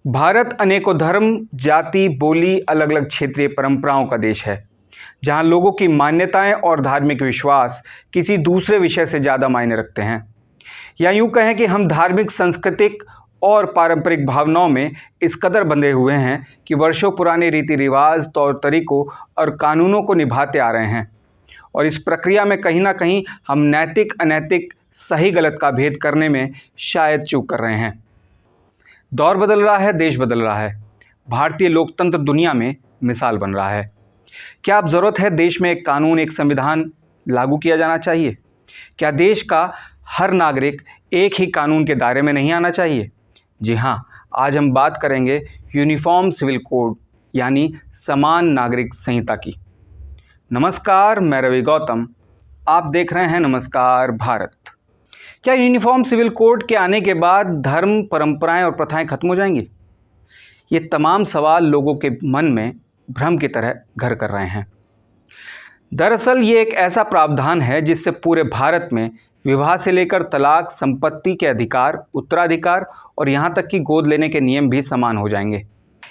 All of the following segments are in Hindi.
भारत अनेकों धर्म, जाति, बोली, अलग अलग क्षेत्रीय परंपराओं का देश है, जहां लोगों की मान्यताएं और धार्मिक विश्वास किसी दूसरे विषय से ज़्यादा मायने रखते हैं। या यूं कहें कि हम धार्मिक, सांस्कृतिक और पारंपरिक भावनाओं में इस कदर बंधे हुए हैं कि वर्षों पुराने रीति रिवाज, तौर तरीकों और कानूनों को निभाते आ रहे हैं। और इस प्रक्रिया में कहीं ना कहीं हम नैतिक, अनैतिक, सही गलत का भेद करने में शायद चूक कर रहे हैं। दौर बदल रहा है, देश बदल रहा है, भारतीय लोकतंत्र दुनिया में मिसाल बन रहा है। क्या अब ज़रूरत है देश में एक कानून, एक संविधान लागू किया जाना चाहिए? क्या देश का हर नागरिक एक ही कानून के दायरे में नहीं आना चाहिए? जी हाँ, आज हम बात करेंगे यूनिफॉर्म सिविल कोड यानी समान नागरिक संहिता की। नमस्कार, मैं रवि गौतम, आप देख रहे हैं नमस्कार भारत। क्या यूनिफॉर्म सिविल कोड के आने के बाद धर्म, परंपराएं और प्रथाएं खत्म हो जाएंगी? ये तमाम सवाल लोगों के मन में भ्रम की तरह घर कर रहे हैं। दरअसल ये एक ऐसा प्रावधान है जिससे पूरे भारत में विवाह से लेकर तलाक, संपत्ति के अधिकार, उत्तराधिकार और यहाँ तक कि गोद लेने के नियम भी समान हो जाएंगे।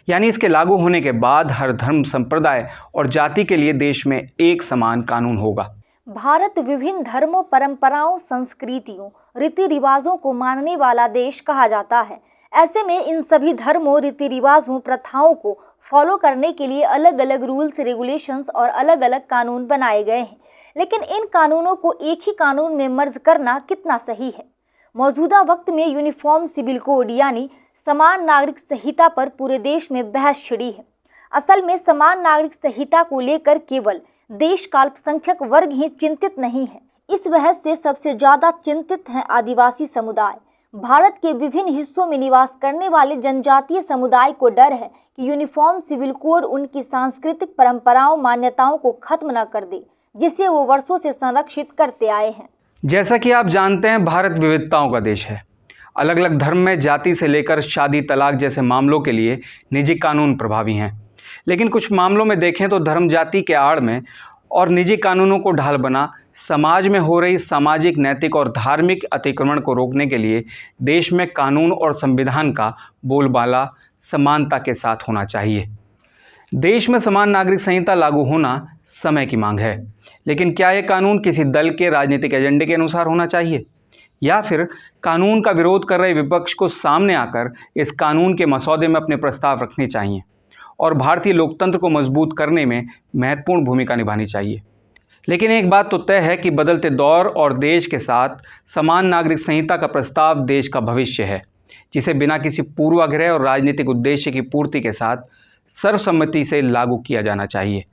यानी इसके लागू होने के बाद हर धर्म, संप्रदाय और जाति के लिए देश में एक समान कानून होगा। भारत विभिन्न धर्मों, परंपराओं, संस्कृतियों, रीति रिवाजों को मानने वाला देश कहा जाता है। ऐसे में इन सभी धर्मों, रीति रिवाजों, प्रथाओं को फॉलो करने के लिए अलग अलग रूल्स, रेगुलेशंस और अलग अलग कानून बनाए गए हैं। लेकिन इन कानूनों को एक ही कानून में मर्ज करना कितना सही है? मौजूदा वक्त में यूनिफॉर्म सिविल कोड यानी समान नागरिक संहिता पर पूरे देश में बहस छिड़ी है। असल में समान नागरिक संहिता को लेकर केवल देश का अल्पसंख्यक वर्ग ही चिंतित नहीं है। इस बहस से सबसे ज्यादा चिंतित हैं आदिवासी समुदाय। भारत के विभिन्न हिस्सों में निवास करने वाले जनजातीय समुदाय को डर है कि यूनिफॉर्म सिविल कोड उनकी सांस्कृतिक परंपराओं, मान्यताओं को खत्म न कर दे, जिसे वो वर्षों से संरक्षित करते आए हैं। जैसा कि आप जानते हैं, भारत विविधताओं का देश है। अलग अलग धर्म में जाति से लेकर शादी, तलाक जैसे मामलों के लिए निजी कानून प्रभावी हैं। लेकिन कुछ मामलों में देखें तो धर्म, जाति के आड़ में और निजी कानूनों को ढाल बना समाज में हो रही सामाजिक, नैतिक और धार्मिक अतिक्रमण को रोकने के लिए देश में कानून और संविधान का बोलबाला समानता के साथ होना चाहिए। देश में समान नागरिक संहिता लागू होना समय की मांग है। लेकिन क्या यह कानून किसी दल के राजनीतिक एजेंडे के अनुसार होना चाहिए, या फिर कानून का विरोध कर रहे विपक्ष को सामने आकर इस कानून के मसौदे में अपने प्रस्ताव रखने चाहिए और भारतीय लोकतंत्र को मजबूत करने में महत्वपूर्ण भूमिका निभानी चाहिए? लेकिन एक बात तो तय है कि बदलते दौर और देश के साथ समान नागरिक संहिता का प्रस्ताव देश का भविष्य है, जिसे बिना किसी पूर्वाग्रह और राजनीतिक उद्देश्य की पूर्ति के साथ सर्वसम्मति से लागू किया जाना चाहिए।